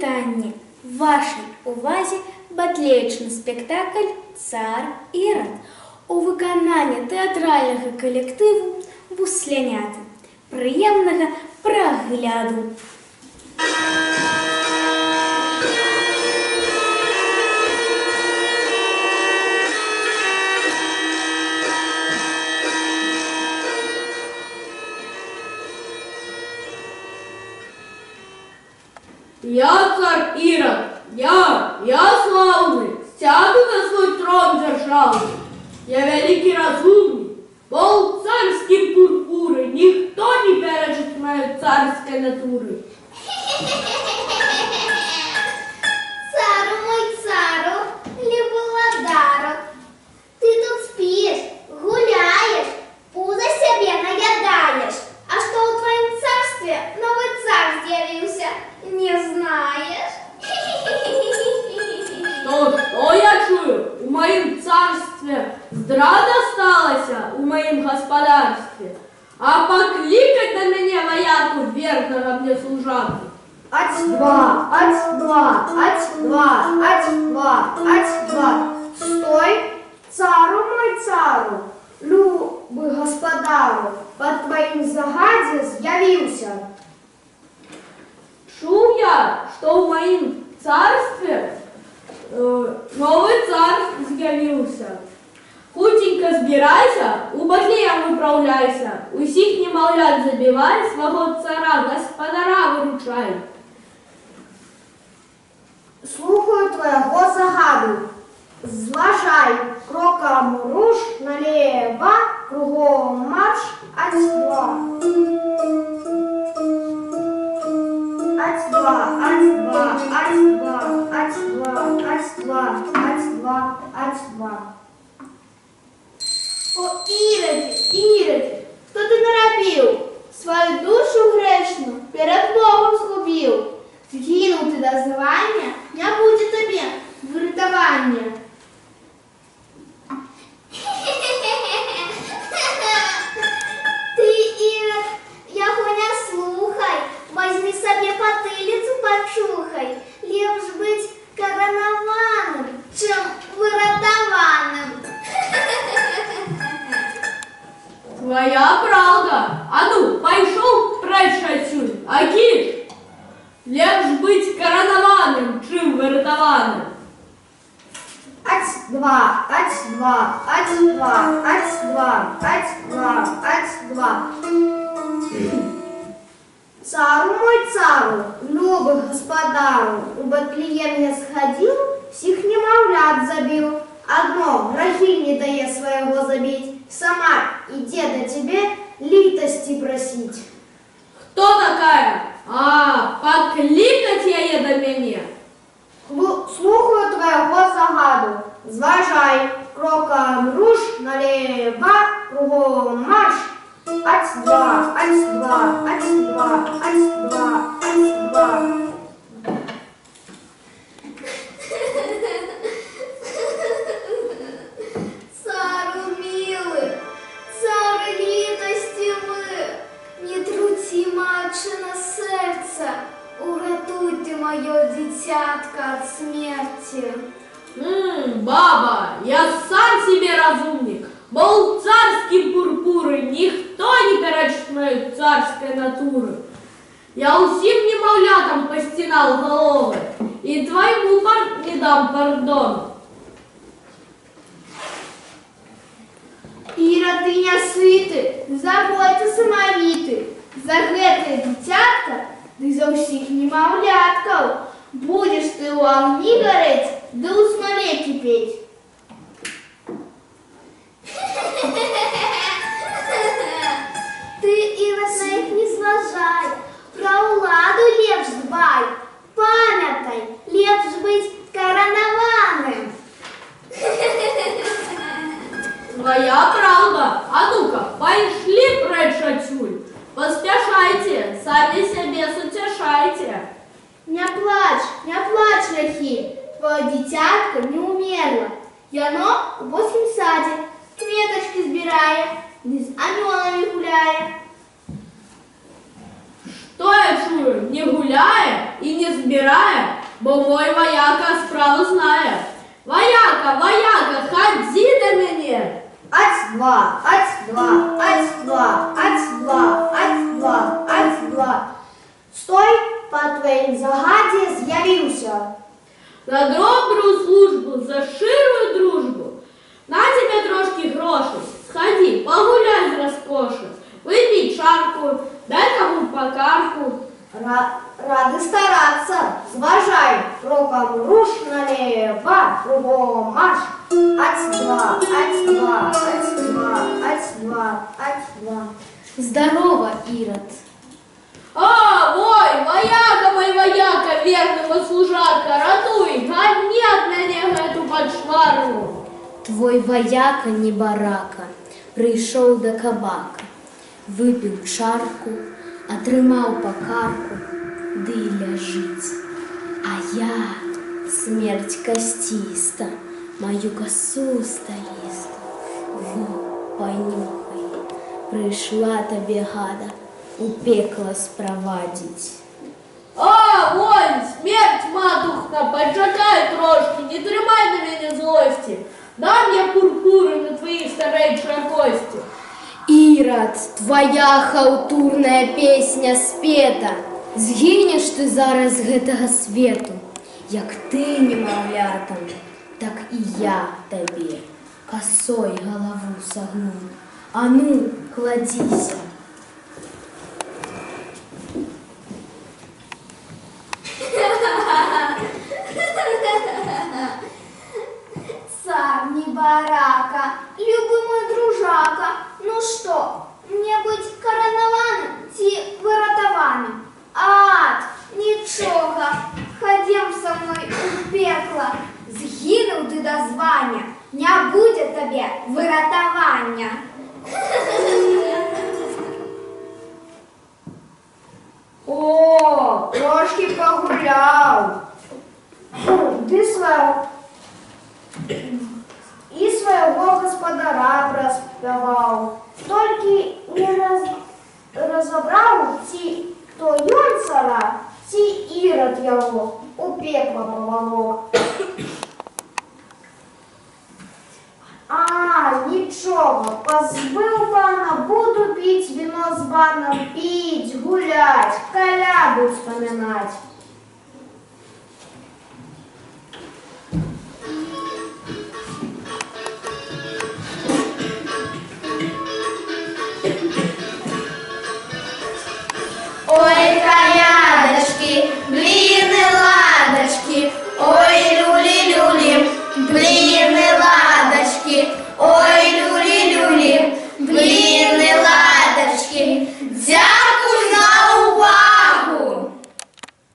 вітанне! Вашай увазе батлеечны спектакль «Цар Ірад» у выкананні тэатральнага калектыву «Вусляняты». Прыемнага прагляду! Я царь Ирод, я славный, сяду на свой трон державный. Я великий разумный, пол царские пурпуры, никто не перечит моей царской натуры. Цару мой цару, люболадару, ты тут спишь, гуляешь, пузо себе наядаешь. А что в твоем царстве новый царь з'явился, не знаешь? Что я чую? У моем царстве здрада осталась, у моем господарстве. А покликать на меня вояку верного мне служаку. Ать-два, ать-два, ать-два, ать-два, ать-два. Стой, цару мой цару, любый господару, под твоим загаде з'явился. Чув я, что в моем царстве новый царь з'явился. Хутенько збирайся, у Батлеем выправляйся, усіх немовлят забивай, свого цара, господара выручай. Слухаю твоего загаду. Зважай, кроком руш налево, кругом марш, ать-два. Ать-два, ать-два, ать-два, ать-два, ать-два, ать-два, ать-два. О, Ироде, что ты наробил? Свою душу грешную перед Богом згубил. Згинул ты до звания, не будет тебе врятования. Ты, Ирод, яго не слухай, возьми себе потылицу почухай. Лепш быть коронованным, чем выродованным. Твоя правда. А ну, пошел прочь отсюда, Акиш. Лепш быть коронованным, чем выродованным. Ать-два, ать-два, ать-два, ать-два, ать-два, ать-два. Цару мой цару, любый господару, у Батлеем я сходил, всех немовлят забил. Одно, Рахиль не дає своего забить, сама иди до тебе литости просить. Кто такая? А, покликать я до меня. Слухаю твоего загаду. Зважай, кроком руш налево, кругом марш. Ать-два, ать-два, ать-два, ать-два, ать-два. Цару милый, цары літостивы, не трути матчина сердце, уратуй ты мое дитятко от смерти. Баба, я сам себе разумник. Бол царские пурпуры, никто не перечит мою царской натуры. Я усім немовлятам постинал головы, и твоему не дам пардон. Ира, ты не сыты, заботься самовиты. За гэтае дитятко, ты за ўсіх немовляткаў. Будешь ты у огни гореть, да у смоле кипеть. Ты, Ирод, на их не зважай, про уладу лепш дбай, памятай, лепш быть коронованным. Твоя правда. А ну-ка, пошли прочь отсюль. Поспешайте, сами себе сутешайте. Не плачь, Рахиль, твое дитятко не умерло. Яно у босім саде, кветочки збирає, з анёлами гуляє. Что я чую? Не гуляя? і не збирає, бо мой вояка справу знає. Вояка, вояка, ходи до мене. Ать-два, ать-два, ать-два, ать-два, ать-два, ать-два. Стой, по твоїм загаді з'явився. За добрую службу, за ширую дружбу. На тебе трошки грошей. Сходи, погуляй з розкоши. Выпей чарку, дай кому покарку. Рады стараться. Зважай, кроком руш налево, кругом марш. Ать-два, ать-два, ать-два, ать-два, ать-два. Здорово, Ирод. А, мой вояка, верный мой служака, ратуй, гони от меня эту подшварну. Твой вояка не барака прийшов до кабака, випив чарку, атрымаў пакарку, ды і ляжыць. А я, смерть касціста, мою косу сталісту, во, понюхай, прийшла табе гада у пекло спровадить. А, вон, смерть матухна, почакай трошки, не тримай на меня злости. Дам я пурпуры на твои старейшие кости. Ирод, твоя хаўтурная песня спета. Згінеш ты зараз з гэтага свету. Як ты немаўлятам, так і я табе косой галаву сагну. А ну, кладзіся. Цар не барака, любый мой дружака. Ну что, мне быть коронованным, ці выратованным? Ад, нічога, ходім со мной у пекло. Згинув ти до звання, не буде тебе виратування. О, трошки погуляв. Ти своего господара проспевал. Только не разобрал, ці то ён цара, ці Ірод його у пекло поволок. А, нічого, позбив пана, буду пить вино з баном, пить, гулять, коляду вспоминать.